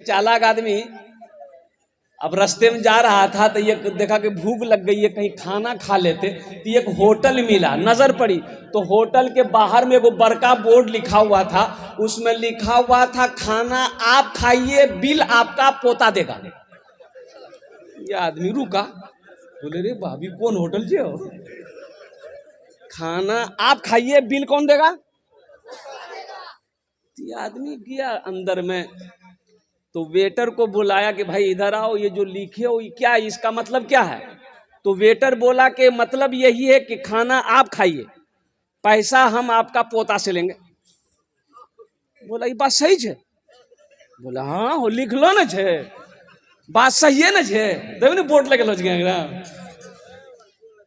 चालाक आदमी अब रास्ते में जा रहा था तो ये देखा कि भूख लग गई है, कहीं खाना खा लेते। तो एक होटल मिला, नजर पड़ी तो होटल के बाहर में वो बड़का बोर्ड लिखा हुआ था, उसमें लिखा हुआ था खाना आप खाइए, बिल आपका पोता देगा। ये आदमी रुका, बोले रे भाभी कौन होटल से हो? खाना आप खाइए, बिल कौन देगा? ये आदमी गया अंदर में, तो वेटर को बुलाया कि भाई इधर आओ, ये जो लिखे हो क्या, इसका मतलब क्या है? तो वेटर बोला कि मतलब यही है कि खाना आप खाइए, पैसा हम आपका पोता से लेंगे। बोला ये बात सही है? बोला हाँ हो, लिख लो ना छे, बात सही है ना छे, तभी ना बोर्ड लगे लग गया।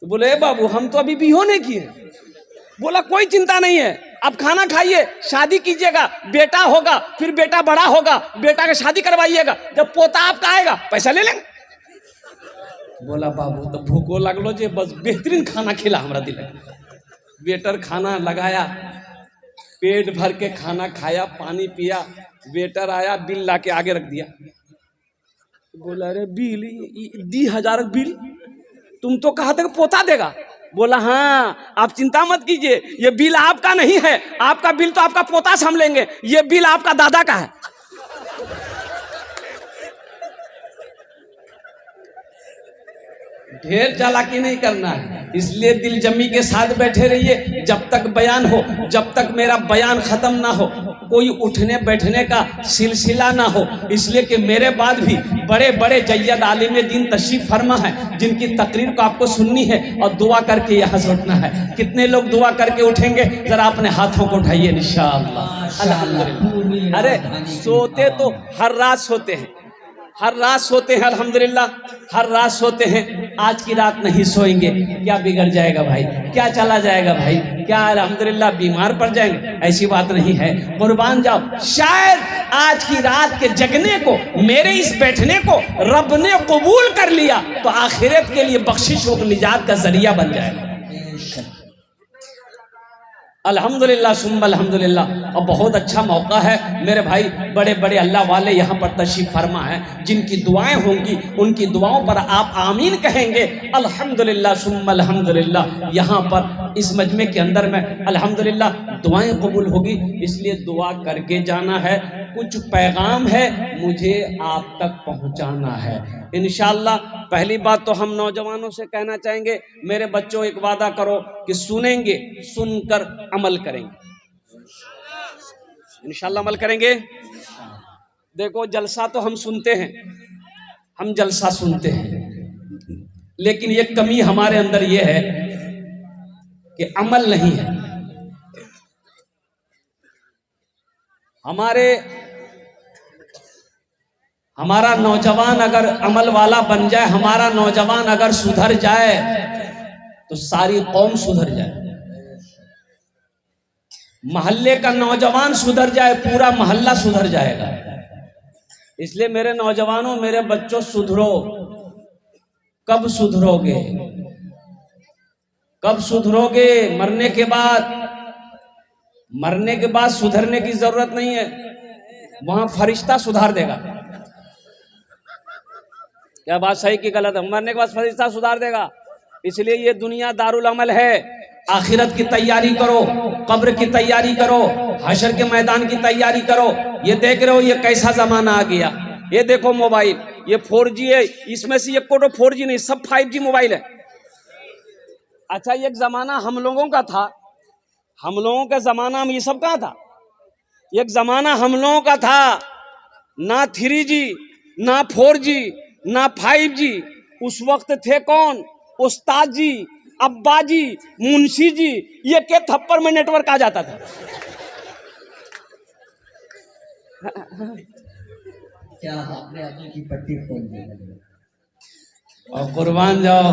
तो बोले ए बाबू हम तो अभी बिहो नहीं किए। बोला कोई चिंता नहीं है, आप खाना खाइए, शादी कीजिएगा, बेटा होगा, फिर बेटा बड़ा होगा, बेटा का शादी करवाइएगा, जब पोता आपका आएगा पैसा ले लेंगे। बोला बाबू तो भूखो लगलो जे, बस बेहतरीन खाना खिला हमरा दिल। वेटर खाना लगाया, पेट भर के खाना खाया, पानी पिया, वेटर आया, बिल ला के आगे रख दिया। बोला अरे बिल 10,000 बिल, तुम तो कहा था कि पोता देगा। बोला हाँ आप चिंता मत कीजिए, ये बिल आपका नहीं है, आपका बिल तो आपका पोता से हम लेंगे, ये बिल आपका दादा का है। ढेर चालाकी नहीं करना है, इसलिए दिल जमी के साथ बैठे रहिए जब तक बयान हो, जब तक मेरा बयान खत्म ना हो, कोई उठने बैठने का सिलसिला ना हो। इसलिए कि मेरे बाद भी बड़े बड़े जय्यद आलिम दीन तशरीफ फरमा है, जिनकी तकरीर को आपको सुननी है और दुआ करके यहाँ से उठना है। कितने लोग दुआ करके उठेंगे, जरा अपने हाथों को उठाइए इंशाअल्लाह। अल्हम्दुलिल्लाह। अरे सोते तो हर रात सोते हैं, हर रात सोते हैं, अल्हम्दुलिल्लाह हर रात सोते हैं। आज की रात नहीं सोएंगे, क्या बिगड़ जाएगा भाई, क्या चला जाएगा भाई, क्या अल्हम्दुलिल्लाह बीमार पड़ जाएंगे? ऐसी बात नहीं है, कुर्बान जाओ। शायद आज की रात के जगने को, मेरे इस बैठने को रब ने कबूल कर लिया तो आखिरत के लिए बख्शिश और निजात का जरिया बन जाएगा। अल्हम्दुलिल्लाह सुम्मा अल्हम्दुलिल्लाह। और बहुत अच्छा मौका है मेरे भाई, बड़े बड़े अल्लाह वाले यहाँ पर तशरीफ फरमा है, जिनकी दुआएं होंगी उनकी दुआओं पर आप आमीन कहेंगे। अल्हम्दुलिल्लाह सुम्मा अल्हम्दुलिल्लाह। यहाँ पर इस मजमे के अंदर में अल्हम्दुलिल्लाह दुआएं कबूल होगी, इसलिए दुआ करके जाना है। कुछ पैगाम है मुझे आप तक पहुँचाना है इंशाअल्लाह। पहली बात तो हम नौजवानों से कहना चाहेंगे, मेरे बच्चों एक वादा करो कि सुनेंगे, सुनकर अमल करेंगे इंशाअल्लाह, अमल करेंगे। देखो जलसा तो हम सुनते हैं, हम जलसा सुनते हैं, लेकिन ये कमी हमारे अंदर ये है कि अमल नहीं है। हमारा नौजवान अगर अमल वाला बन जाए, हमारा नौजवान अगर सुधर जाए तो सारी कौम सुधर जाए। मोहल्ले का नौजवान सुधर जाए, पूरा मोहल्ला सुधर जाएगा। इसलिए मेरे नौजवानों, मेरे बच्चों, सुधरो। कब सुधरोगे? कब सुधरोगे? मरने के बाद। मरने के बाद सुधरने की जरूरत नहीं है, वहां फरिश्ता सुधार देगा। क्या बात सही की गलत है? मरने के बाद फरिश्ता सुधार देगा। इसलिए ये दुनिया दारुल अमल है। आखिरत की तैयारी करो, कब्र की तैयारी करो, हशर के मैदान की तैयारी करो। ये देख रहे हो ये कैसा जमाना आ गया। ये देखो मोबाइल, ये 4G है, इसमें से एक कोटो 4G नहीं, सब 5G मोबाइल है। अच्छा एक जमाना हम लोगों का था, हम लोगों का जमाना में ये सब कहाँ था? एक जमाना हम लोगों का था, ना 3G, ना 4G, ना 5G। उस वक्त थे कौन? उस्ताद जी, अब्बा जी, मुंशी जी, ये के थप्पड़ में नेटवर्क आ जाता था। क्या आपने आंखों की पट्टी खोल दी? और कुर्बान जाओ,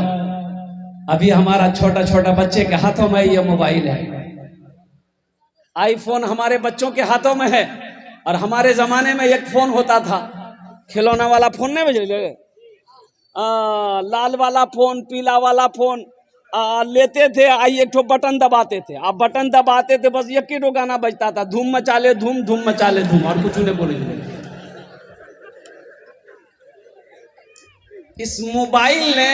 अभी हमारा छोटा छोटा बच्चे के हाथों में ये मोबाइल है, आईफोन हमारे बच्चों के हाथों में है। और हमारे जमाने में एक फोन होता था, खिलौना वाला फोन नहीं बजे, लाल वाला फोन, पीला वाला फोन लेते थे, आई एक ठो बटन दबाते थे, आप बटन दबाते थे, बस एक ही गाना बजता था, धूम मचा ले धूम, धूम मचा ले धूम, और कुछ नहीं बोले। इस मोबाइल ने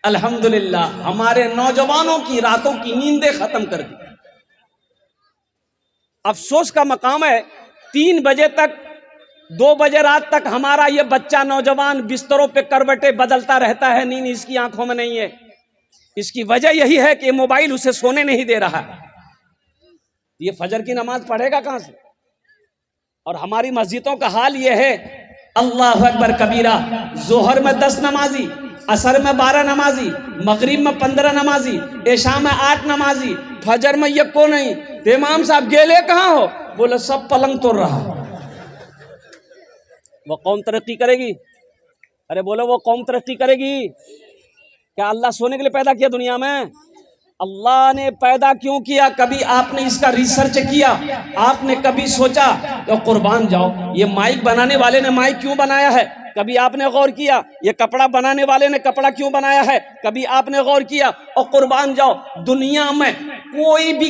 अल्हम्दुलिल्लाह हमारे नौजवानों की रातों की नींदें खत्म कर दी। अफसोस का मकाम है 3 बजे तक 2 बजे रात तक हमारा ये बच्चा नौजवान बिस्तरों पे करवटें बदलता रहता है, नींद इसकी आंखों में नहीं है। इसकी वजह यही है कि मोबाइल उसे सोने नहीं दे रहा। ये फजर की नमाज पढ़ेगा कहां से? और हमारी मस्जिदों का हाल ये है, अल्लाह अकबर कबीरा, जोहर में 10 नमाजी, असर में 12 नमाजी, मगरिब में 15 नमाजी, ऐशा में 8 नमाजी, फजर में ये को नहीं। तो इमाम साहब गेले कहाँ हो? बोले सब पलंग तोड़ रहा। वो कौम तरक्की करेगी? अरे बोलो वो कौम तरक्की करेगी? क्या अल्लाह सोने के लिए पैदा किया दुनिया में? अल्लाह ने पैदा क्यों किया? कभी आपने इसका रिसर्च किया? आपने कभी सोचा? तो कुर्बान जाओ, ये माइक बनाने वाले ने माइक क्यों बनाया है? कभी आपने गौर किया? ये कपड़ा बनाने वाले ने कपड़ा क्यों बनाया है? कभी आपने गौर किया? और कुर्बान जाओ, दुनिया में कोई भी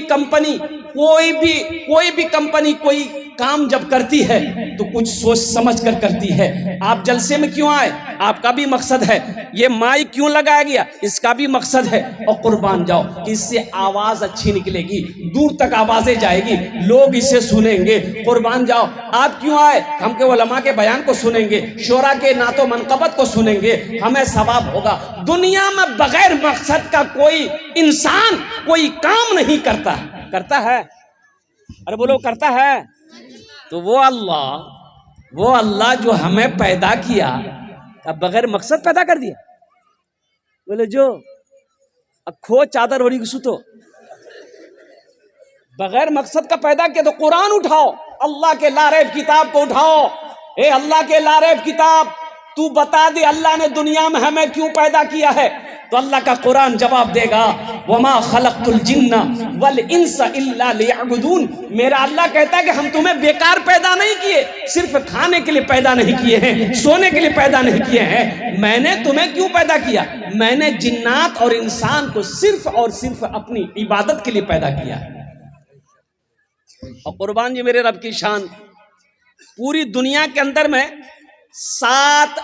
कंपनी कोई काम जब करती है तो कुछ सोच समझ कर करती है। आप जलसे में क्यों आए? आपका भी मकसद है। ये माइक क्यों लगाया गया? इसका भी मकसद है। और कुर्बान जाओ कि इससे आवाज अच्छी निकलेगी, दूर तक आवाजें जाएगी, लोग इसे सुनेंगे। कुर्बान जाओ, आप क्यों आए? हम के उलमा के बयान को सुनेंगे, शोरा के नातो मनकबत को सुनेंगे, हमें सवाब होगा। दुनिया में बगैर मकसद का कोई इंसान कोई काम नहीं करता है। अरे बोलो करता है? तो वो अल्लाह जो हमें पैदा किया, अब बगैर मकसद पैदा कर दिया। बोले जो अखो चादर ओढ़ी सुतो, बगैर मकसद का पैदा किया। तो कुरान उठाओ, अल्लाह के लारेब किताब को उठाओ। ए अल्लाह के लारेब किताब, तू बता दे अल्लाह ने दुनिया में हमें क्यों पैदा किया है? तो अल्लाह का कुरान जवाब देगा, वमा खलक़तुल जिन्ना वल इंसा इल्ला लियअबुदून। मेरा अल्लाह कहता है कि हम तुम्हें बेकार पैदा नहीं किए, सिर्फ खाने के लिए पैदा नहीं किए हैं, सोने के लिए पैदा नहीं किए हैं। मैंने तुम्हें क्यों पैदा किया? मैंने जिन्नात और इंसान को सिर्फ और सिर्फ अपनी इबादत के लिए पैदा किया। और कुर्बान जी मेरे रब की शान, पूरी दुनिया के अंदर में 7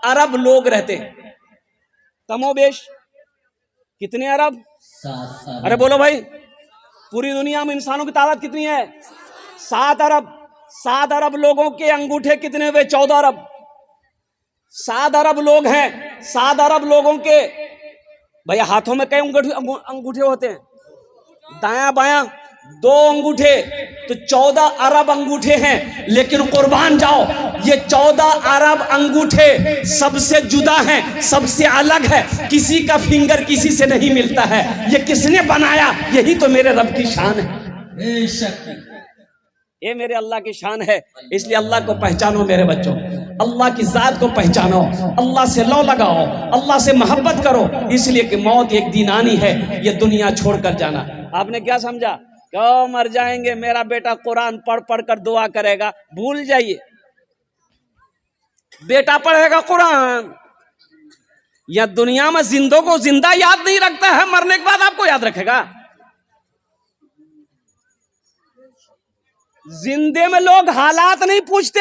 अरब लोग रहते हैं, कमोबेश। कितने अरब? 7 अरे बोलो भाई, पूरी दुनिया में इंसानों की तादाद कितनी है? 7 अरब। 7 अरब लोगों के अंगूठे कितने हुए? 14 अरब। 7 अरब लोग हैं। 7 अरब लोगों के भैया हाथों में कई अंगूठे होते हैं? दायां बायां 2 अंगूठे, तो 14 अरब अंगूठे हैं। लेकिन कुर्बान जाओ, ये 14 अरब अंगूठे सबसे जुदा हैं, सबसे अलग है। किसी का फिंगर किसी से नहीं मिलता है। ये किसने बनाया? यही तो मेरे रब की शान है। बेशक ये मेरे अल्लाह की शान है। इसलिए अल्लाह को पहचानो मेरे बच्चों, अल्लाह की जात को पहचानो, अल्लाह से लौ लगाओ, अल्लाह से मोहब्बत करो। इसलिए कि मौत एक दिन आनी है, ये दुनिया छोड़कर जाना। आपने क्या समझा? क्यों मर जाएंगे, मेरा बेटा कुरान पढ़ पढ़ कर दुआ करेगा? भूल जाइए, बेटा पढ़ेगा कुरान। या दुनिया में जिंदों को जिंदा याद नहीं रखता है, मरने के बाद आपको याद रखेगा? जिंदे में लोग हालात नहीं पूछते,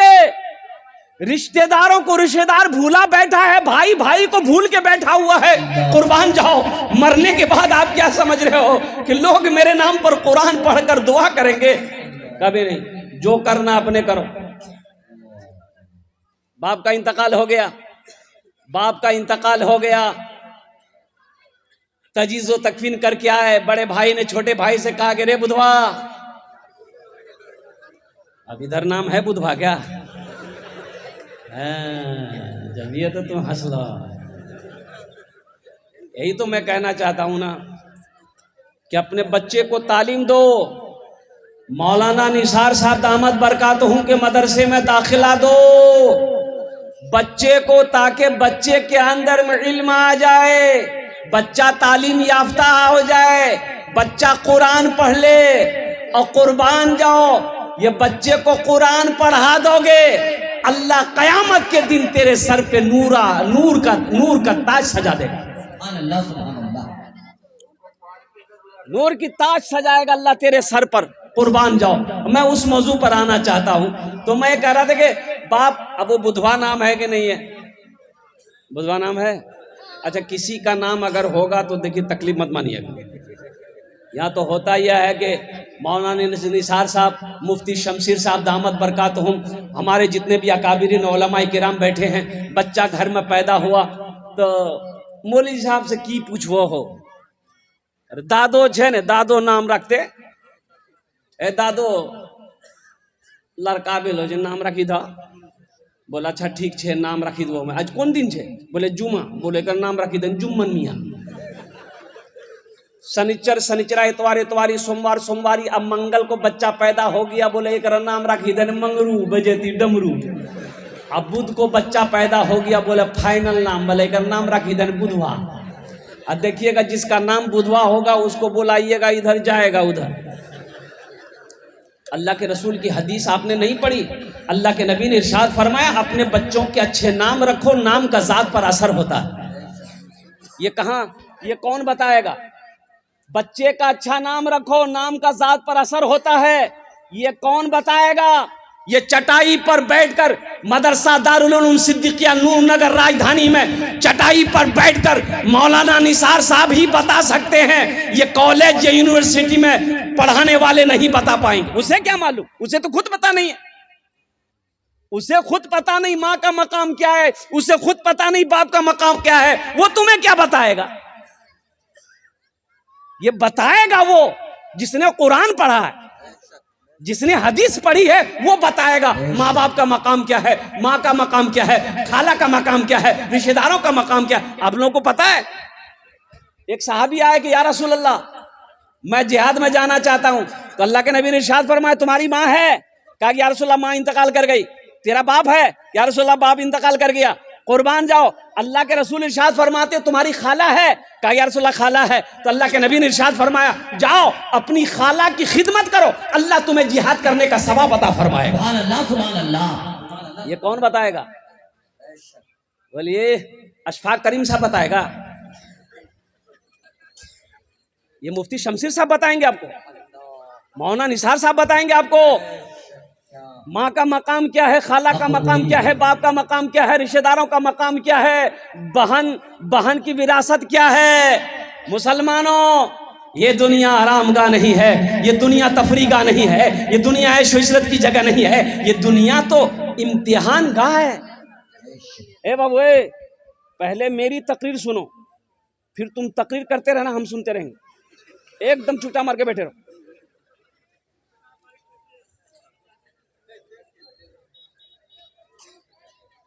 रिश्तेदारों को रिश्तेदार भूला बैठा है, भाई भाई को भूल के बैठा हुआ है। कुर्बान जाओ, मरने के बाद आप क्या समझ रहे हो कि लोग मेरे नाम पर कुरान पढ़कर दुआ करेंगे? कभी नहीं। जो करना अपने करो। बाप का इंतकाल हो गया, तजीज़ो तकफीन करके आए। बड़े भाई ने छोटे भाई से कहा कि रे बुधवा, अब इधर नाम है बुधवा क्या? जब ये तो तुम हंस लो। यही तो मैं कहना चाहता हूं ना कि अपने बच्चे को तालीम दो। मौलाना निसार साहब दामद बरकातहू के मदरसे में दाखिला दो बच्चे को, ताकि बच्चे के अंदर में इल्म आ जाए, बच्चा तालीम याफ्ता हो जाए, बच्चा कुरान पढ़ ले। और कुर्बान जाओ, ये बच्चे को कुरान पढ़ा दोगे, अल्लाह कयामत के दिन तेरे सर पे नूर का ताज सजा देगा। नूर की ताज सजाएगा अल्लाह तेरे सर पर। कुर्बान जाओ। मैं उस मौजू पर आना चाहता हूं। तो मैं कह रहा था कि बाप, अब वो बुधवा नाम है कि नहीं है? बुधवा नाम है। अच्छा, किसी का नाम अगर होगा तो देखिए तकलीफ मत मानिएगा। यहाँ तो होता यह है कि मौलाना निसार साहब, मुफ्ती शमशीर साहब दामत बरकातहुम, हमारे जितने भी अकाबिरीन उलमाए किराम बैठे हैं, बच्चा घर में पैदा हुआ तो मौलवी साहब से की पूछवो हो, दादो छे ने दादो नाम रखते, ए दादो लड़का बेलो जे नाम रखी था। बोला अच्छा ठीक छे, नाम रखी दो। मैं आज कौन दिन छे? बोले जुमा। बोले कर नाम रखी दें जुम्मन मियाँ। शनिचर शनिचरा, इतवार इतवारी, सोमवार सोमवारी। अब मंगल को बच्चा पैदा हो गया, बोले एक नाम रखी दें मंगरू बजेती डमरू। अब बुध को बच्चा पैदा हो गया, बोले फाइनल नाम, बोले एक नाम रखी दें बुधवा। अब देखिएगा जिसका नाम बुधवा होगा उसको बुलाइएगा, इधर जाएगा उधर। अल्लाह के रसूल की हदीस आपने नहीं पढ़ी? अल्लाह के नबी ने इरशाद फरमाया अपने बच्चों के अच्छे नाम रखो, नाम का जात पर असर होता है। ये कहाँ, ये कौन बताएगा? बच्चे का अच्छा नाम रखो, नाम का जात पर असर होता है, ये कौन बताएगा? ये चटाई पर बैठकर मदरसा दारुल उलूम सिद्दीकिया नूर नगर राजधानी में चटाई पर बैठकर मौलाना निसार साहब ही बता सकते हैं, ये कॉलेज या यूनिवर्सिटी में पढ़ाने वाले नहीं बता पाएंगे। उसे क्या मालूम? उसे तो खुद पता नहीं है, उसे खुद पता नहीं माँ का मकाम क्या है, उसे खुद पता नहीं बाप का मकाम क्या है, वो तुम्हें क्या बताएगा? ये बताएगा वो जिसने कुरान पढ़ा है, जिसने हदीस पढ़ी है, वो बताएगा माँ बाप का मकाम क्या है, माँ का मकाम क्या है, खाला का मकाम क्या है, रिश्तेदारों का मकाम क्या है। आप लोगों को पता है, एक साहबी आए कि या रसूल अल्लाह, मैं जिहाद में जाना चाहता हूं। तो अल्लाह के नबी ने इरशाद फरमाया तुम्हारी माँ है? कहा कि या रसूल अल्लाह माँ इंतकाल कर गई। तेरा बाप है? या रसूल अल्लाह बाप इंतकाल कर गया। कुर्बान जाओ। अल्लाह के रसूल इरशाद फरमाते तुम्हारी खाला है? कहा या रसूल अल्लाह खाला है। तो अल्लाह के नबी ने इरशाद फरमाया जाओ अपनी खाला की खिदमत करो, अल्लाह तुम्हें जिहाद करने का सवाब अता फरमाएगा। सुभान अल्लाह। ये कौन बताएगा? बोलिए अशफाक करीम साहब बताएगा, ये मुफ्ती शमशीर साहब बताएंगे आपको, मौलाना निसार साहब बताएंगे आपको माँ का मकाम क्या है, खाला का मकाम क्या है, बाप का मकाम क्या है, रिश्तेदारों का मकाम क्या है, बहन की विरासत क्या है। मुसलमानों, ये दुनिया आरामगाह नहीं है, ये दुनिया तफरीगाह नहीं है, ये दुनिया ऐश इशरत की जगह नहीं है, ये दुनिया तो इम्तिहान गाह है। ए बाबू, पहले मेरी तकरीर सुनो, फिर तुम तकरीर करते रहना, हम सुनते रहेंगे। एकदम चुटा मार के बैठे रहो।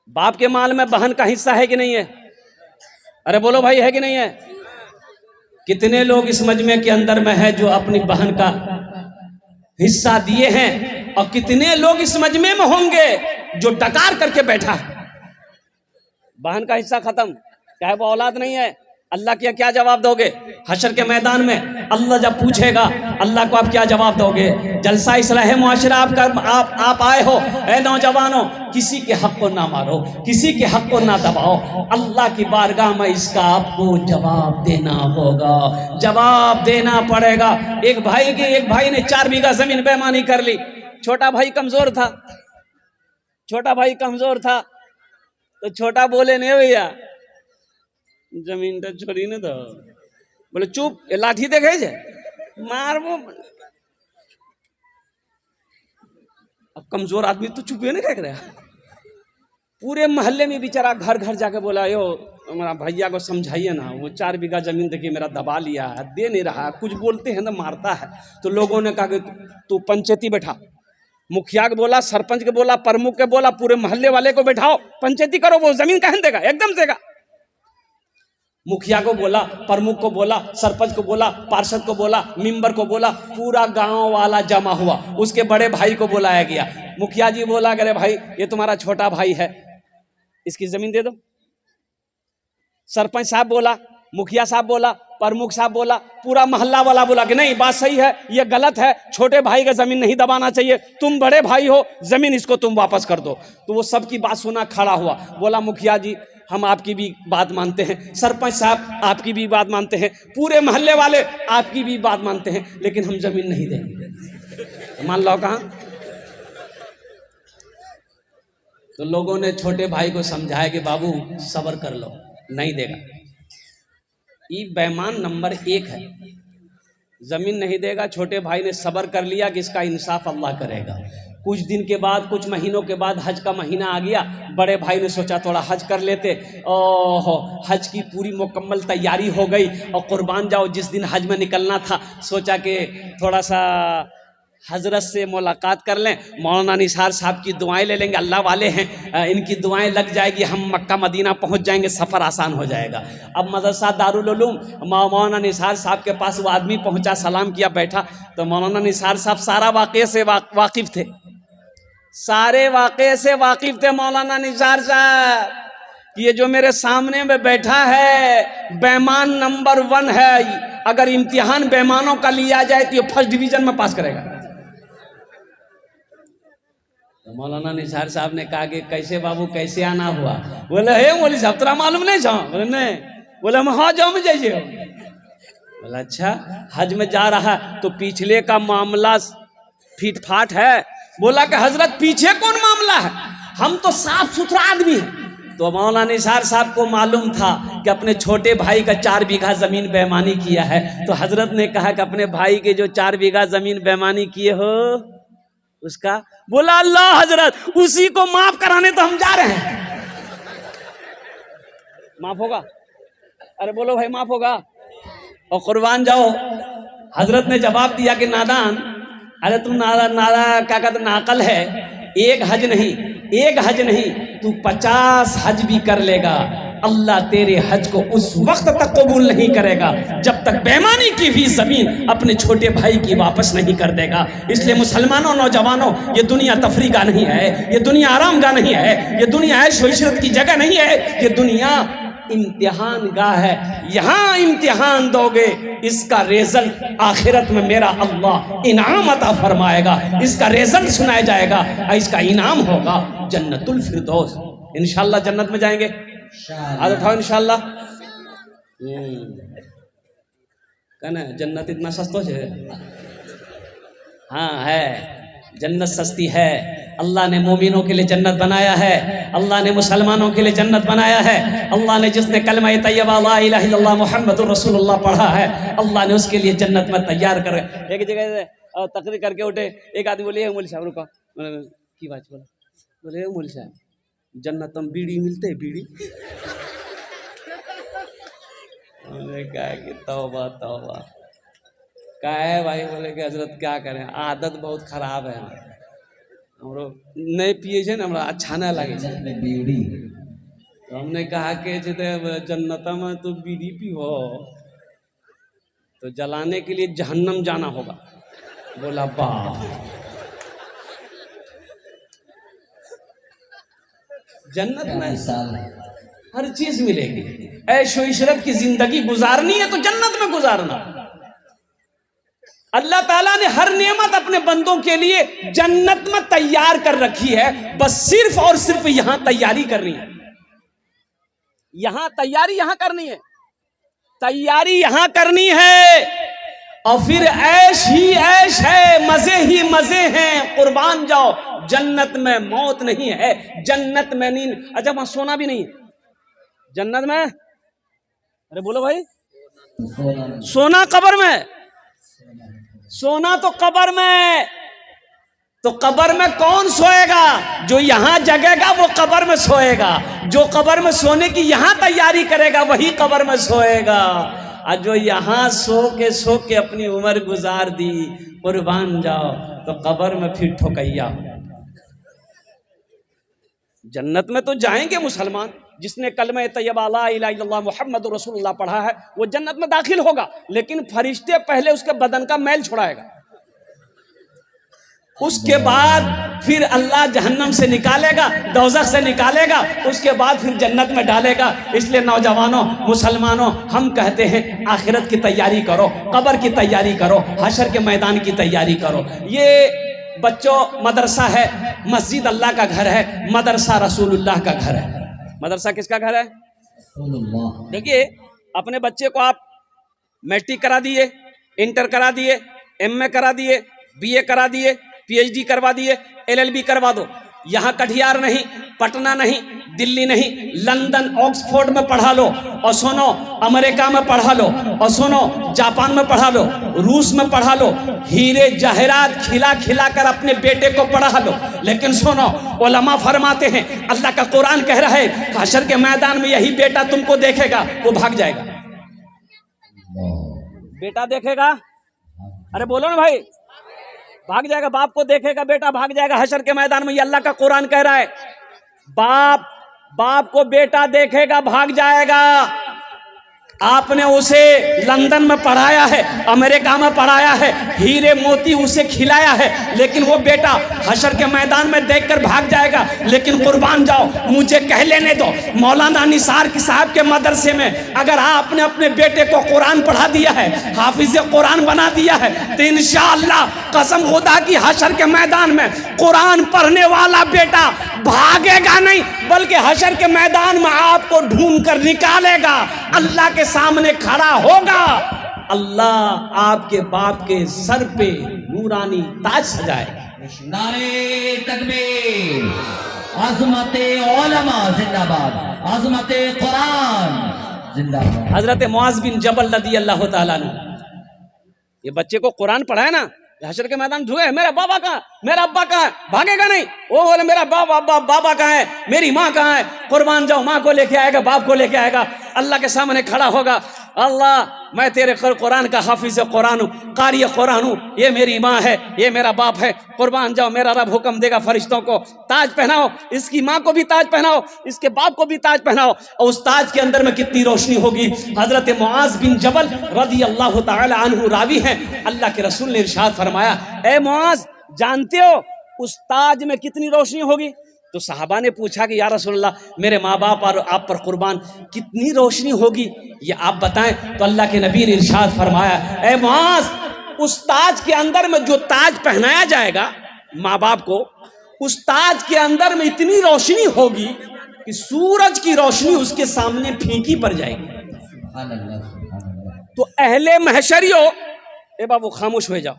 बाप के माल में बहन का हिस्सा है कि नहीं है? अरे बोलो भाई, है कि नहीं है? कितने लोग इस मजमे के अंदर में है जो अपनी बहन का हिस्सा दिए हैं, और कितने लोग इस मजमे में होंगे जो डकार करके बैठा है। बहन का हिस्सा खत्म, चाहे वो औलाद नहीं है। अल्लाह के क्या जवाब दोगे हशर के मैदान में? अल्लाह जब पूछेगा, अल्लाह को आप क्या जवाब दोगे? जलसा इस्लाह मुआशरा आप आए हो, ए नौजवानों, किसी के हक को ना मारो, किसी के हक को ना दबाओ, अल्लाह की बारगाह में इसका आपको जवाब देना होगा, जवाब देना पड़ेगा। एक भाई ने 4 बीघा जमीन बेईमानी कर ली। छोटा भाई कमजोर था, तो छोटा बोले नहीं भैया जमीन तो छोड़ी न दो। बोले चुप, ये लाठी देखे जे मार वो। अब कमजोर आदमी तो चुप ही नहीं देख रहा। पूरे मोहल्ले में बेचारा घर घर जाके बोला यो हमारा भैया को समझाइए ना, वो 4 बीघा जमीन देखिए मेरा दबा लिया है, दे नहीं रहा, कुछ बोलते हैं ना मारता है। तो लोगों ने कहा कि तू पंचायती बैठा, मुखिया के बोला, सरपंच के बोला, प्रमुख के बोला, पूरे मोहल्ले वाले को बैठाओ, पंचायती करो, वो जमीन कहाँ देगा, एकदम देगा। मुखिया को बोला, प्रमुख को बोला, सरपंच को बोला, पार्षद को बोला, मेंबर को बोला, पूरा गांव वाला जमा हुआ। उसके बड़े भाई को बुलाया गया। मुखिया जी बोला अरे भाई ये तुम्हारा छोटा भाई है, इसकी जमीन दे दो। सरपंच साहब बोला, मुखिया साहब बोला, प्रमुख साहब बोला, पूरा मोहल्ला वाला बोला कि नहीं बात सही है, ये गलत है, छोटे भाई का जमीन नहीं दबाना चाहिए, तुम बड़े भाई हो, जमीन इसको तुम वापस कर दो। तो वो सबकी बात सुना खड़ा हुआ, बोला मुखिया जी हम आपकी भी बात मानते हैं, सरपंच साहब आपकी भी बात मानते हैं, पूरे मोहल्ले वाले आपकी भी बात मानते हैं, लेकिन हम जमीन नहीं देंगे। मान लो कहाँ तो लोगों ने छोटे भाई को समझाया कि बाबू सब्र कर लो, नहीं देगा। ये बेईमान नंबर 1 है, जमीन नहीं देगा। छोटे भाई ने सब्र कर लिया कि इसका इंसाफ अल्लाह करेगा। कुछ दिन के बाद, कुछ महीनों के बाद हज का महीना आ गया। बड़े भाई ने सोचा थोड़ा हज कर लेते। ओह, हज की पूरी मुकम्मल तैयारी हो गई और कुर्बान जाओ जिस दिन हज में निकलना था, सोचा कि थोड़ा सा हजरत से मुलाकात कर लें, मौलाना निसार साहब की दुआएं ले लेंगे, अल्लाह वाले हैं, इनकी दुआएं लग जाएगी, हम मक्का मदीना पहुंच जाएंगे, सफ़र आसान हो जाएगा। अब मदरसा दारुल उलूम, मौलाना निसार साहब के पास वो आदमी पहुंचा, सलाम किया, बैठा। तो मौलाना निसार साहब सारा वाक़े से वाकिफ़ थे, सारे वाक़े से वाकिफ़ थे मौलाना निसार साहब। ये जो मेरे सामने में बैठा है बेईमान नंबर 1 है। अगर इम्तिहान बेईमानों का लिया जाए तो ये फर्स्ट डिवीजन में पास करेगा। तो मौलाना निसार साहब ने कहा कि कैसे बाबू, कैसे आना हुआ? बोले हे मौली साहब, तेरा मालूम नहीं जाओ? बोले नहीं। बोले हम हाँ जाओ में जाइए। बोला अच्छा, हज में जा रहा तो पिछले का मामला फिट फाट है। बोला कि हजरत पीछे कौन मामला है, हम तो साफ सुथरा आदमी हैं। तो मौलाना निसार साहब को मालूम था कि अपने छोटे भाई का 4 बीघा जमीन बेईमानी किया है। तो हजरत ने कहा कि अपने भाई के जो 4 बीघा जमीन बेईमानी किए हो उसका। बोला अल्लाह हजरत, उसी को माफ कराने तो हम जा रहे हैं। माफ होगा? अरे बोलो भाई माफ होगा और कुर्बान जाओ। हजरत ने जवाब दिया कि नादान, अरे तू नादा क्या कहते नाकल है। एक हज नहीं तू 50 हज भी कर लेगा, अल्लाह तेरे हज को उस वक्त तक कबूल नहीं करेगा जब तक बेईमानी की हुई जमीन अपने छोटे भाई की वापस नहीं कर देगा। इसलिए मुसलमानों, नौजवानों, ये दुनिया तफरी का नहीं है, ये दुनिया आराम का नहीं है, ये दुनिया ऐश व इशरत की जगह नहीं है, ये दुनिया इम्तिहान गाह है। यहाँ इम्तिहान दोगे, इसका रिजल्ट आखिरत में मेरा अल्लाह इनाम अता फरमाएगा, इसका रिजल्ट सुनाया जाएगा, इसका इनाम होगा जन्नतुल फिरदौस। इंशाअल्लाह जन्नत में जाएंगे, आज उठाओ इंशाअल्लाह। कहना जन्नत इतना सस्ता है? हाँ है, जन्नत सस्ती है। अल्लाह ने मोमिनों के लिए जन्नत बनाया है, अल्लाह ने मुसलमानों के लिए जन्नत बनाया है। अल्लाह ने जिसने कलमा तैयबा ला इलाहा इल्लल्लाह मुहम्मदुर रसूलुल्लाह पढ़ा है, अल्लाह ने उसके लिए जन्नत में तैयार कर। एक जगह से तकरीर करके उठे, एक आदमी बोले मौलवी साहब रुका, की बात बोला? बोले मौलवी साहब जन्नत में बीड़ी मिलते है, बीड़ी? कहा कि तौबा तौबा। क्या है भाई? बोले कि हजरत क्या करें, आदत बहुत खराब है, हमरो नहीं पिए छे ना, हमरा अच्छा नहीं लगे बीड़ी। तो हमने कहा कि जन्नत में तो बीड़ी पीहो तो जलाने के लिए जहन्नम जाना होगा। बोला वाह, जन्नत में हर चीज मिलेगी, ऐशो इशरत की जिंदगी गुजारनी है तो जन्नत में गुजारना। अल्लाह ताला ने हर नेमत अपने बंदों के लिए जन्नत में तैयार कर रखी है, बस सिर्फ और सिर्फ यहां तैयारी करनी है, यहां तैयारी यहां करनी है, तैयारी यहां करनी है। और फिर ऐश ही ऐश है, मजे ही मजे हैं, कुर्बान जाओ। जन्नत में मौत नहीं है, जन्नत में नींद। अच्छा वहां सोना भी नहीं है जन्नत में? अरे बोलो भाई, सोना कब्र में, सोना तो कब्र में। तो कब्र में कौन सोएगा? जो यहां जगेगा वो कब्र में सोएगा, जो कब्र में सोने की यहां तैयारी करेगा वही कब्र में सोएगा। और जो यहां सो के अपनी उम्र गुजार दी, कुर्बान जाओ, तो कब्र में फिर ठोकैया। जन्नत में तो जाएंगे मुसलमान, जिसने कलमा तैयबा ला इलाहा इल्लल्लाह मुहम्मदुर रसूलुल्लाह पढ़ा है वो जन्नत में दाखिल होगा, लेकिन फरिश्ते पहले उसके बदन का मैल छुड़ाएगा, उसके बाद फिर अल्लाह जहन्नम से निकालेगा, दोज़ख से निकालेगा, उसके बाद फिर जन्नत में डालेगा। इसलिए नौजवानों, मुसलमानों, हम कहते हैं आखिरत की तैयारी करो, कब्र की तैयारी करो, हशर के मैदान की तैयारी करो। ये बच्चों मदरसा है, मस्जिद अल्लाह का घर है, मदरसा रसूलुल्लाह का घर है। मदरसा किसका घर है? देखिए, अपने बच्चे को आप मैट्रिक करा दिए, इंटर करा दिए, एमए करा दिए, बीए करा दिए, पीएचडी करवा दिए, एलएलबी करवा दो, यहाँ कटिहार नहीं, पटना नहीं, दिल्ली नहीं, लंदन ऑक्सफोर्ड में पढ़ा लो, और सुनो अमेरिका में पढ़ा लो, और सुनो जापान में पढ़ा लो, रूस में पढ़ा लो, हीरे जहरात खिला खिला कर अपने बेटे को पढ़ा लो, लेकिन सुनो उलमा फरमाते हैं, अल्लाह का कुरान कह रहा है हशर के मैदान में यही बेटा तुमको देखेगा, वो भाग जाएगा। बेटा देखेगा, अरे बोलो ना भाई, भाग जाएगा। बाप को देखेगा, बेटा भाग जाएगा हशर के मैदान में। ये अल्लाह का कुरान कह रहा है। बाप को बेटा देखेगा, भाग जाएगा। आपने उसे लंदन में पढ़ाया है, अमेरिका में पढ़ाया है, हीरे मोती उसे खिलाया है, लेकिन वो बेटा हशर के मैदान में देखकर भाग जाएगा। लेकिन कुर्बान जाओ, मुझे कह लेने दो, मौलाना निसार की साहब के मदरसे में अगर आपने अपने बेटे को कुरान पढ़ा दिया है, हाफिज कुरान बना दिया है, तो इंशाअल्लाह कसम खुदा की हशर के मैदान में कुरान पढ़ने वाला बेटा भागेगा नहीं, बल्कि हशर के मैदान में आपको ढूंढ कर निकालेगा, अल्लाह के सामने खड़ा होगा। अल्लाह आपके बाप के सर पे नूरानी ताज सजाएगा। नारे तकबीर, अज़मते उलमा जिंदाबाद, अज़मते कुरान जिंदाबाद। हजरत मुआज़ बिन जबल रज़ी अल्लाह तआला अन्हु, ये बच्चे को कुरान पढ़ाया ना, हशर के मैदान ढूंढे मेरा बाबा कहाँ, मेरा अब्बा कहाँ है, भागेगा नहीं। वो बोले मेरा बाबा कहाँ है, मेरी माँ कहाँ है, कुर्बान जाओ, माँ को लेके आएगा, बाप को लेके आएगा, अल्लाह के सामने खड़ा होगा। अल्लाह मैं तेरे कुरान का हाफिज कुरान हूँ, कारी कुरान हूँ, ये मेरी माँ है, ये मेरा बाप है, कुर्बान जाओ, मेरा रब हुक्म देगा फरिश्तों को ताज पहनाओ, इसकी माँ को भी ताज पहनाओ, इसके बाप को भी ताज पहनाओ। और उस ताज के अंदर में कितनी रोशनी होगी। हजरत मुआज़ बिन जबल रज़ी अल्लाह तआला अन्हु रावी हैं, अल्लाह के रसूल ने इरशाद फरमाया, ए मुआज़ जानते हो उस ताज में कितनी रोशनी होगी? तो सहाबा ने पूछा कि या रसूलल्लाह, मेरे माँ बाप और आप पर कुर्बान कितनी रोशनी होगी, ये आप बताएं। तो अल्लाह के नबी ने इरशाद फरमाया, ए मुआज़, उस ताज के अंदर में जो ताज पहनाया जाएगा माँ बाप को, उस ताज के अंदर में इतनी रोशनी होगी कि सूरज की रोशनी उसके सामने फीकी पड़ जाएगी। तो अहले महशरियो, ए बाबू खामोश हो जाओ,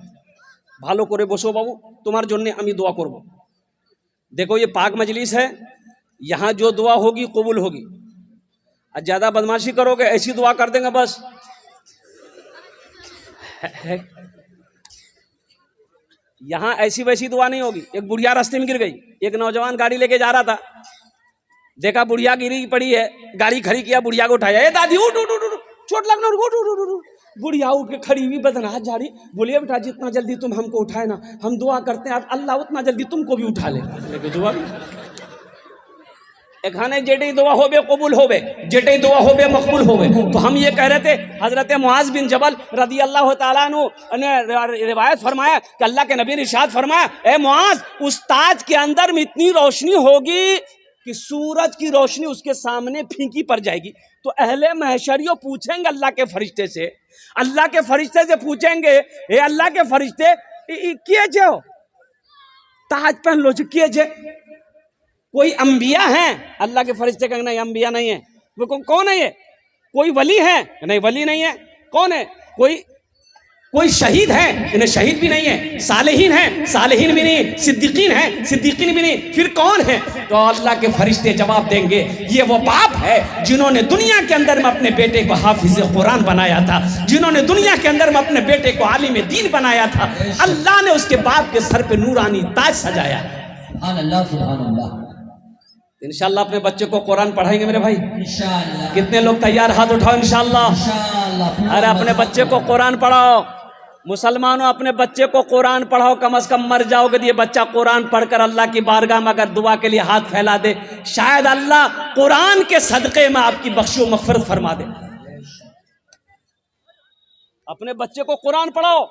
भालो करे बसो बाबू, तुम्हारे जोन्ने अमी दुआ करबो। देखो ये पाक मजलिस है, यहाँ जो दुआ होगी कबूल होगी, और ज्यादा बदमाशी करोगे ऐसी दुआ कर देंगे बस। यहाँ ऐसी वैसी दुआ नहीं होगी। एक बुढ़िया रास्ते में गिर गई, एक नौजवान गाड़ी लेके जा रहा था, देखा बुढ़िया गिरी पड़ी है, गाड़ी खड़ी किया, बुढ़िया को उठाया, ए दादी उठ उठ उठ, चोट लगना, उठ। बुढ़िया उठ के खड़ी हुई, बदनहाथ जा रही, बोलिए बेटा जितना जल्दी तुम हमको उठाए ना, हम दुआ करते हैं अल्लाह उतना जल्दी तुमको भी उठा ले। दुआ भी एखाने जेटे दुआ होबे कबूल होबे, जेटे दुआ होबे मकबूल होबे। तो हम ये कह रहे थे, हजरत मुआज़ बिन जबल रज़ी अल्लाह तआला अन्हु ने रिवायत फरमाया कि अल्लाह के नबी ने इरशाद फरमाया, ए मुआज़, उस ताज के अंदर में इतनी रोशनी होगी कि सूरज की रोशनी उसके सामने फीकी पड़ जाएगी। तो अहले महशरियों पूछेंगे अल्लाह के फरिश्ते से, अल्लाह के फरिश्ते से पूछेंगे, ए अल्लाह के फरिश्ते किए जो ताज पहन लो जो किए जे, कोई अंबिया हैं? अल्लाह के फरिश्ते कहेंगे नहीं अंबिया नहीं है। वो कौन है ये? कोई वली है? नहीं वली नहीं है। कौन है? कोई शहीद है? इन्हें शहीद भी नहीं है। सालेहीन है? सालेहीन भी नहीं। सिद्दीकीन है? सिद्दीकीन भी नहीं। फिर कौन है? तो अल्लाह के फरिश्ते जवाब देंगे, ये वो बाप है जिन्होंने दुनिया के अंदर में अपने बेटे को हाफिज कुरान बनाया था, जिन्होंने दुनिया के अंदर में अपने बेटे को आलिम दीन बनाया था। अल्लाह ने उसके बाप के सर पे नूरानी ताज सजाया। इंशाअल्लाह अपने बच्चे को कुरान पढ़ाएंगे मेरे भाई। इंशाअल्लाह। कितने लोग तैयार? हाथ उठाओ। इंशाअल्लाह। अरे अपने बच्चे को कुरान पढ़ाओ। मुसलमानों अपने बच्चे को कुरान पढ़ाओ, कम से कम मर जाओगे तो ये बच्चा कुरान पढ़कर अल्लाह की बारगाह में अगर दुआ के लिए हाथ फैला दे, शायद अल्लाह कुरान के सदक़े में आपकी बख्शो मग़फ़िरत फरमा दे। अपने बच्चे को कुरान पढ़ाओ।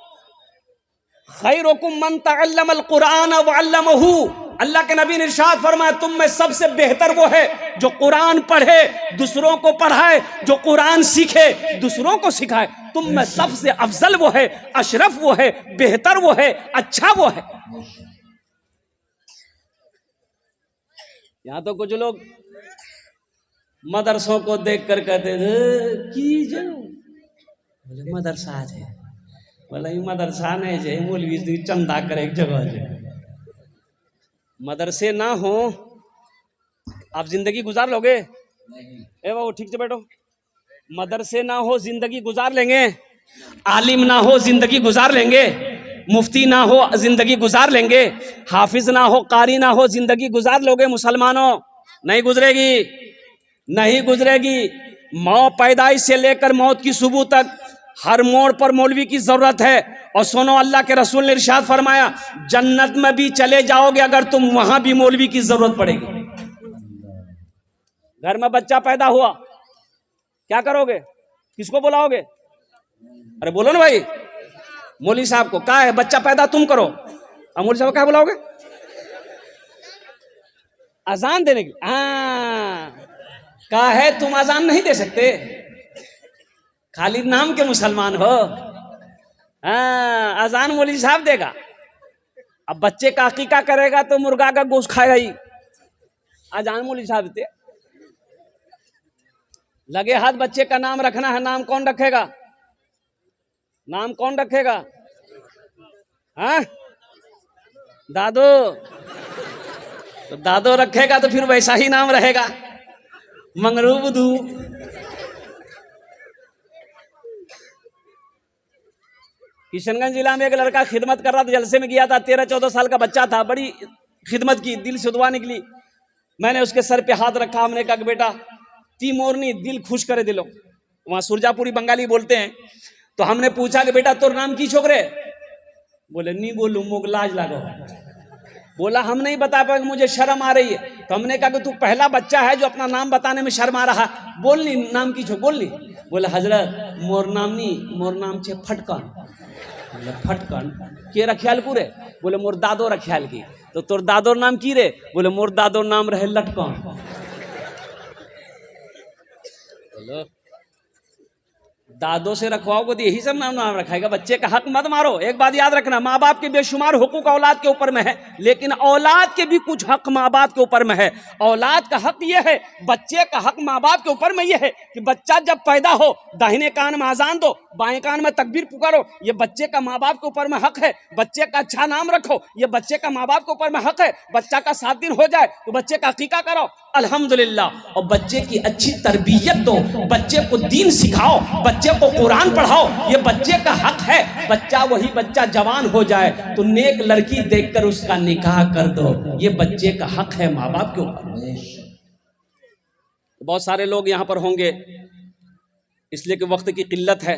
खैरुकुम मन तअल्लमल कुरान व अल्लमहू, अल्लाह के नबी ने इरशाद फरमाया, तुम में सबसे बेहतर वो है जो कुरान पढ़े, दूसरों को पढ़ाए, जो कुरान सीखे, दूसरों को सिखाए। तुम में सबसे अफजल वो है, अशरफ वो है, बेहतर वो है, अच्छा वो है। यहाँ तो कुछ लोग मदरसों को देख कर कहते की जो मदरसा है, बोला मदरसा नहीं है, मौलवी चंदा करे एक जगह है। मदरसे ना हो आप जिंदगी गुजार लोगे? ए बाबू ठीक से बैठो। मदरसे ना हो जिंदगी गुजार लेंगे? आलिम ना हो जिंदगी गुजार लेंगे? मुफ्ती ना हो जिंदगी गुजार लेंगे? हाफिज ना हो, कारी ना हो, जिंदगी गुजार लोगे मुसलमानों? नहीं गुजरेगी, नहीं गुजरेगी। पैदाइश से लेकर मौत की सुबह तक हर मोड़ पर मौलवी की जरूरत है। और सुनो, अल्लाह के रसूल ने इरशाद फरमाया, जन्नत में भी चले जाओगे अगर तुम, वहां भी मौलवी की जरूरत पड़ेगी। घर में बच्चा पैदा हुआ, क्या करोगे? किसको बुलाओगे? अरे बोलो ना भाई, मौलवी साहब को। कहा है बच्चा पैदा तुम करो, और मौलवी साहब को क्या बुलाओगे? अजान देने के। हाँ, कहा है तुम अजान नहीं दे सकते, खाली नाम के मुसलमान हो। हाँ, अजान मौलवी साहब देगा। अब बच्चे का अकीका करेगा तो मुर्गा का गोश्त खाएगा ही, अजान मौलवी साहब देते। लगे हाथ बच्चे का नाम रखना है, नाम कौन रखेगा? नाम कौन रखेगा? हाँ, दादो। तो दादो रखेगा तो फिर वैसा ही नाम रहेगा, मंगरूबदू। किशनगंज जिला में एक लड़का खिदमत कर रहा था, जलसे में गया था, 13-14 साल का बच्चा था, बड़ी खिदमत की, दिल से दुआ निकली। मैंने उसके सर पे हाथ रखा, हमने कहा कि बेटा ती मोरनी दिल खुश करे दिलो, वहां सुरजापुरी बंगाली बोलते हैं। तो हमने पूछा कि बेटा तोर नाम की छोकरे? बोले नहीं बोलू, मोग लाज लागो। बोला हम नहीं बता पाएंगे, मुझे शर्म आ रही है। तो हमने कहा कि तू पहला बच्चा है जो अपना नाम बताने में शर्म आ रहा, बोल नी नाम की छो, बोल नी। बोले हजरत मोर नाम नी, मोर नाम छे फटकन। फटकन के रख्याल पूरे? बोले मोर दादो रख्याल की। तो तोर दादोर नाम की रे? बोले मोर दादोर नाम रहे लटकन। बोलो दादो से रखवाओगे तो यही सब नाम रखाएगा। बच्चे का हक मत मारो। एक बात याद रखना, माँ बाप के बेशुमार हुकूक औलाद के ऊपर में है, लेकिन औलाद के भी कुछ हक माँ बाप के ऊपर में है। औलाद का हक ये है, बच्चे का हक माँ बाप के ऊपर में ये है कि बच्चा जब पैदा हो दाहिने कान में अजान दो, बाएं कान में तकबीर पुकारो। ये बच्चे का माँ बाप के ऊपर में हक है। बच्चे का अच्छा नाम रखो, ये बच्चे का माँ बाप के ऊपर में हक है। बच्चा का 7 दिन हो जाए तो बच्चे का अकीका करो, अल्हम्दुलिल्लाह। और बच्चे की अच्छी तरबियत दो, बच्चे को दीन सिखाओ, बच्चे को कुरान पढ़ाओ, ये बच्चे का हक है। बच्चा वही बच्चा जवान हो जाए तो नेक लड़की देखकर उसका निकाह कर दो, ये बच्चे का हक है माँ बाप के ऊपर। बहुत सारे लोग यहाँ पर होंगे, इसलिए कि वक्त की किल्लत है,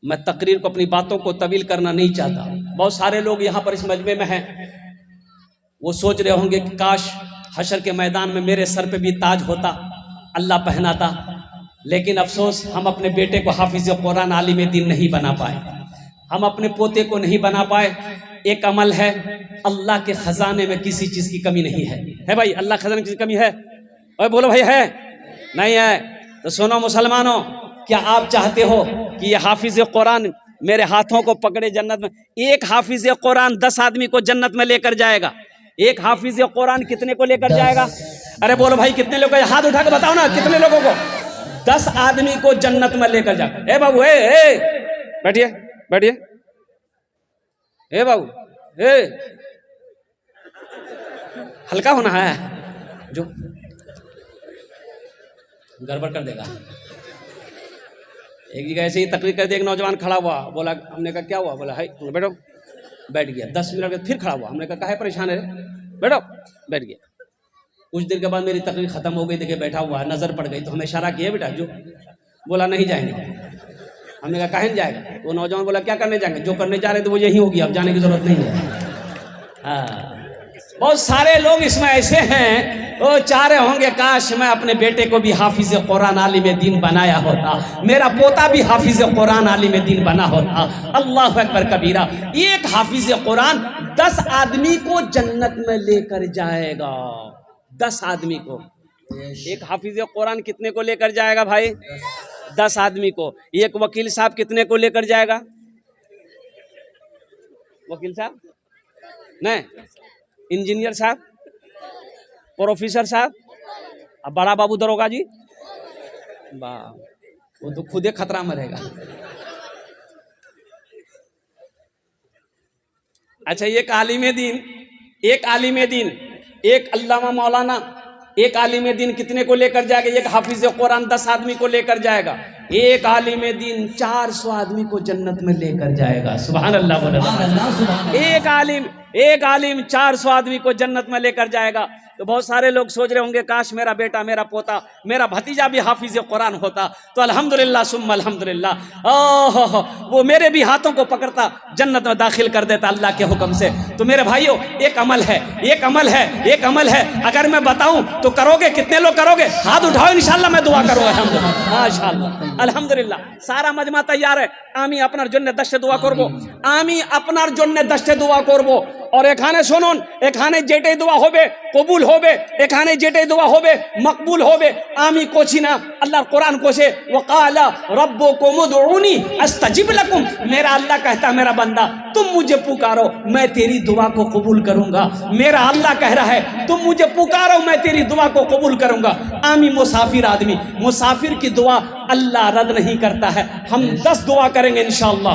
मैं तकरीर को, अपनी बातों को तवील करना नहीं चाहता। बहुत सारे लोग यहाँ पर इस मजमे में हैं, वो सोच रहे होंगे कि काश हशर के मैदान में मेरे सर पे भी ताज होता, अल्लाह पहनाता। लेकिन अफसोस, हम अपने बेटे को हाफिज कुरान आलिम दीन नहीं बना पाए, हम अपने पोते को नहीं बना पाए। एक अमल है, अल्लाह के खजाने में किसी चीज की कमी नहीं है भाई? अल्लाह खजाने की कमी है? और बोलो भाई है? नहीं है। तो सुनो मुसलमानों, क्या आप चाहते हो कि ये हाफिज कुरान मेरे हाथों को पकड़े जन्नत में? एक हाफिज कुरान 10 आदमी को जन्नत में लेकर जाएगा। एक हाफिज कुरान कितने को लेकर जाएगा? अरे बोलो भाई कितने लोगों? हाथ उठा के बताओ ना, कितने लोगों को? 10 आदमी को जन्नत में लेकर जा। ए बाबू, ए बैठिए बैठिए, ए बाबू, ए हल्का होना है, जो गड़बड़ कर देगा। एक जगह ऐसे ही तकरीर कर दी, एक नौजवान खड़ा हुआ, बोला, हमने कहा क्या हुआ? बोला है, बैठो। बैठ गया। 10 मिनट बाद फिर खड़ा हुआ, हमने कहा काहे परेशान है? बैठो। बैठ गया। कुछ देर के बाद मेरी तकरीर खत्म हो गई, देखिए बैठा हुआ, नजर पड़ गई, तो हमें इशारा किया, बेटा जो। बोला नहीं जाएंगे। हमने कहा काहे नहीं जाएगा? वो नौजवान बोला क्या करने जाएंगे? जो करने जा रहे थे वो यही होगी, अब जाने की जरूरत नहीं है। हाँ, बहुत सारे लोग इसमें ऐसे हैं, वो चाह रहे होंगे काश मैं अपने बेटे को भी हाफिज कुरान आलिम दीन बनाया होता, मेरा पोता भी हाफिज कुरान आलिम दीन बना होता। अल्लाह अकबर कबीरा। एक हाफिज कुरान 10 आदमी को जन्नत में लेकर जाएगा। 10 आदमी को। एक हाफिज कुरान कितने को लेकर जाएगा भाई? 10 आदमी को। एक वकील साहब कितने को लेकर जाएगा? वकील साहब नहीं, इंजीनियर साहब, प्रोफेसर साहब, अब बड़ा बाबू दरोगा जी, वाह, वो तो खुदे खतरा में रहेगा। अच्छा, एक आलिम दीन, एक आलिम दीन, एक अल्लामा मौलाना, एक आलिम दीन कितने को लेकर जाएगा? एक हाफिज कुरान 10 आदमी को लेकर जाएगा। एक आलिम दीन 400 आदमी को जन्नत में लेकर जाएगा। सुभान अल्लाह बोले। एक आलिम 400 आदमी को जन्नत में लेकर जाएगा। तो बहुत सारे लोग सोच रहे होंगे काश मेरा बेटा, मेरा पोता, मेरा भतीजा भी हाफिज कुरान होता तो अल्हम्दुलिल्लाह सुम्मा अल्हम्दुलिल्लाह, ओह वो मेरे भी हाथों को पकड़ता, जन्नत में दाखिल कर देता अल्लाह के हुक्म से। तो मेरे भाइयों, एक अमल है, एक अमल है, एक अमल है। अगर मैं बताऊं तो करोगे? कितने लोग करोगे? हाथ उठाओ, इंशाल्लाह मैं दुआ करूंगा। अल्हम्दुलिल्लाह, माशाअल्लाह, अल्हम्दुलिल्लाह। सारा मजमा तैयार है। आमी अपनार जन्ने दस्ते दुआ करबो, आमी अपनार जन्ने दस्ते दुआ करबो। और एखाने सुनुन, एखाने जेटे दुआ होबे कबूल होबे, एखाने जेटे दुआ होबे मकबूल होबे। आमी कोची ना, अल्लाह कुरान कोसे वकाला रब्बुकुम उदऊनी अस्तजिब लकुम। मेरा अल्लाह कहता है मेरा बंदा तुम मुझे पुकारो, मैं तेरी दुआ को कबूल करूंगा। मेरा अल्लाह कह रहा है तुम मुझे पुकारो, मैं तेरी दुआ को कबूल करूंगा। आमी मुसाफिर आदमी, मुसाफिर की दुआ अल्लाह रद्द नहीं करता है। हम 10 दुआ करेंगे इंशाअल्लाह।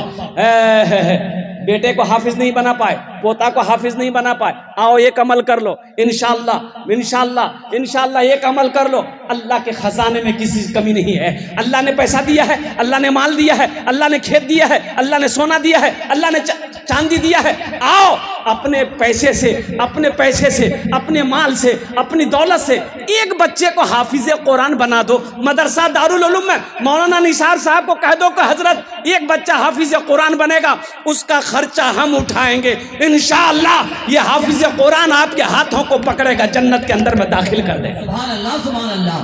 बेटे को हाफिज नहीं बना पाए, पोता को हाफिज नहीं बना पाए, आओ एक अमल कर लो इंशाअल्लाह, इंशाअल्लाह, इंशाअल्लाह एक अमल कर लो। अल्लाह के खजाने में किसी कमी नहीं है। अल्लाह ने पैसा दिया है, अल्लाह ने माल दिया है, अल्लाह ने खेत दिया है, अल्लाह ने सोना दिया है, अल्लाह ने चांदी दिया है। आओ अपने पैसे से, अपने पैसे से, अपने माल से, अपनी दौलत से एक बच्चे को हाफिज कुरान बना दो। मदरसा दारुल उलूम में मौलाना निसार साहब को कह दो कि हजरत एक बच्चा हाफिज कुरान बनेगा, उसका खर्चा हम उठाएंगे इंशाअल्लाह। ये हाफिज कुरान आपके हाथों को पकड़ेगा, जन्नत के अंदर में दाखिल कर देगा। सुभान अल्लाह, सुभान अल्लाह।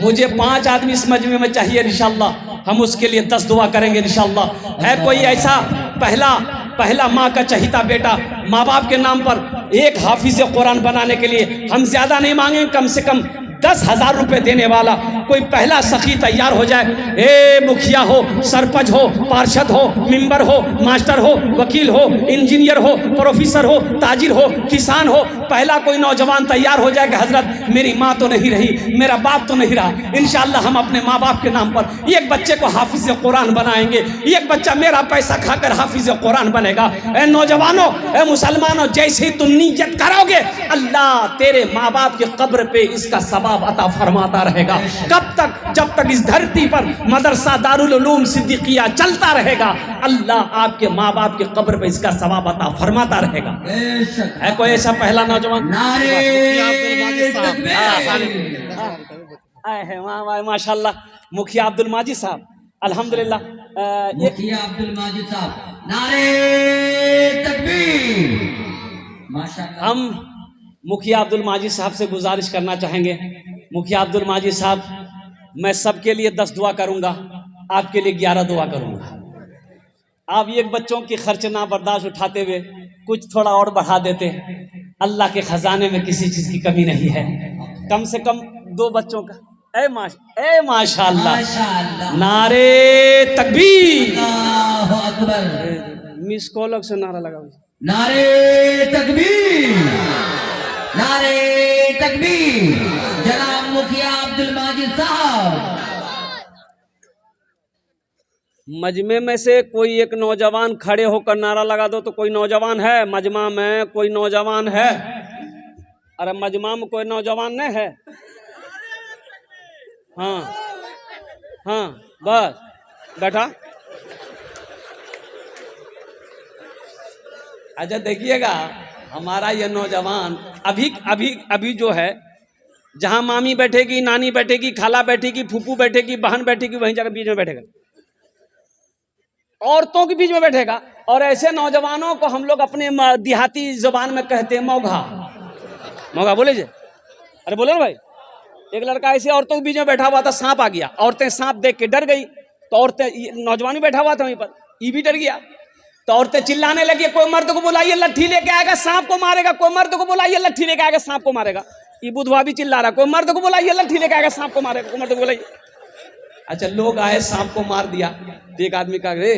मुझे 5 आदमी इस मजमे में चाहिए इंशाअल्लाह। हम उसके लिए 10 दुआ करेंगे इंशाअल्लाह। है कोई ऐसा पहला माँ का चहीता बेटा, माँ बाप के नाम पर एक हाफिज कुरान बनाने के लिए हम ज्यादा नहीं मांगेंगे, कम से कम 10,000 रुपए देने वाला कोई पहला सखी तैयार हो जाए। ए मुखिया हो, सरपंच हो, पार्षद हो, मेंबर हो, मास्टर हो, वकील हो, इंजीनियर हो, प्रोफेसर हो, ताजिर हो, किसान हो, पहला कोई नौजवान तैयार हो जाए कि हजरत मेरी माँ तो नहीं रही, मेरा बाप तो नहीं रहा, इंशाअल्लाह हम अपने माँ बाप के नाम पर एक बच्चे को हाफिज कुरान बनाएंगे। एक बच्चा मेरा पैसा खाकर हाफिज कुरान बनेगा। ए नौजवानों, ए मुसलमानों, जैसे ही तुम नीयत करोगे अल्लाह तेरे माँ बाप की कब्र पे इसका सवाब अता फरमाता रहेगा। कब तक? जब तक इस धरती पर मदरसा दारुल उलूम सिद्दीकिया चलता रहेगा, अल्लाह आपके माँ बाप के कब्र पे इसका सवाब अता फरमाता रहेगा। है कोई ऐसा पहला नौजवान? माशाल्लाह, मुखिया अब्दुल माजिद साहब, अल्हम्दुलिल्लाह। मुखिया अब्दुल माजिद साहब, नारे तकबीर। माशाल्लाह। हम मुखिया अब्दुल माजिद साहब से गुजारिश करना चाहेंगे, मुखिया अब्दुल माजिद साहब, मैं सबके लिए 10 दुआ करूंगा, आपके लिए 11 दुआ करूंगा। आप एक बच्चों की खर्च ना बर्दाश्त उठाते हुए कुछ थोड़ा और बढ़ा देते, अल्लाह के खजाने में किसी चीज की कमी नहीं है। कम से कम 2 बच्चों का। ए माशाअल्लाह, नारे तकबीर। अल्लाहु अकबर। मिस कॉल से नारा लगाओ, नारे तकबीर, नारे तकबीर। जनाब मुखिया अब्दुल माजिद साहब। मजमे में से कोई एक नौजवान खड़े होकर नारा लगा दो। तो कोई नौजवान है मजमा में? कोई नौजवान है? अरे मजमा में कोई नौजवान नहीं है? हाँ बस बैठा। अच्छा देखिएगा, हमारा ये नौजवान अभी जो है, जहां मामी बैठेगी, नानी बैठेगी, खाला बैठेगी, फूफू बैठेगी, बहन बैठेगी, वहीं जाकर बीच में बैठेगा, औरतों के बीच में बैठेगा। और ऐसे नौजवानों को हम लोग अपने देहाती जुबान में कहते हैं मौघा। मौघा बोले जे? अरे बोलो ना भाई। एक लड़का ऐसे औरतों के बीच में बैठा हुआ था, सांप आ गया, औरतें सांप देख के डर गई, तो औरतें, नौजवान भी बैठा हुआ था वहीं पर, ये भी डर गया, तो औरतें चिल्लाने लगी, कोई मर्द को बुलाइए लट्ठी लेके आएगा सांप को मारेगा, कोई मर्द को बुलाइए लट्ठी लेके आएगा सांप को मारेगा। ये बुधवा भी चिल्ला रहा, कोई मर्द को बुलाइए लट्ठी लेके आएगा सांप को मारेगा, कोई मर्द को बुलाइए। अच्छा लोग आए, सांप को मार दिया, तो एक आदमी कहा, रे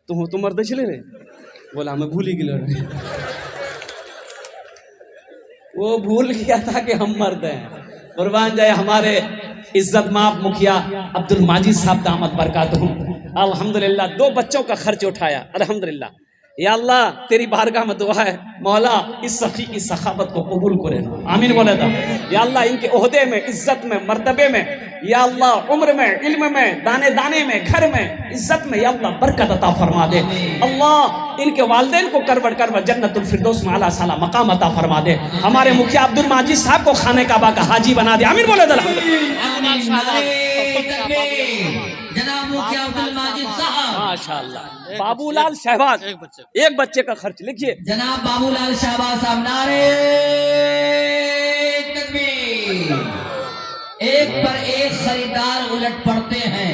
तुम मर्द चले रे? बोला मैं भूल ही गया। वो भूल गया था कि हम मर्द हैं। कुर्बान जाए हमारे इज्जत माफ मुखिया अब्दुल माजिद साहब दामत बरकातहू। अल्हम्दुलिल्लाह 2 बच्चों का खर्च उठाया, अल्हम्दुलिल्लाह। या अल्लाह तेरी बारगाह में दुआ है, मौला इस सखी की सखावत को कबूल करे। आमीन बोले था। या अल्लाह इनके ओहदे में, इज्जत में, मर्तबे में, या अल्लाह उम्र में, इल्म में, दाने दाने में, घर में, इज्जत में या अल्लाह बरकत अता फरमा दे। अल्लाह इनके वालिदैन को करवट करवट जन्नतुल फिरदौस में आला साला मकाम अता फरमा दे। हमारे मुखिया अब्दुल माजिद साहब को खाने काबा का हाजी बना दे। आमीन बोले था। जनाब मुखिया अब्दुल माजिद साहब, माशाअल्लाह। बाबूलाल शहबाज, एक बच्चे का खर्च लिखिए। जनाब बाबूलाल शहबाज साहब, नारे तकबीर। एक पर एक खरीदार उलट पड़ते हैं,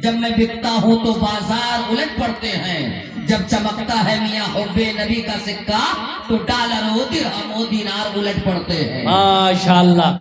जब मैं बिकता हूँ तो बाजार उलट पड़ते हैं। जब चमकता है मियाँ हुब्बे नबी का सिक्का तो डॉलर, दिरहम, दीनार उलट पड़ते हैं। माशाअल्लाह।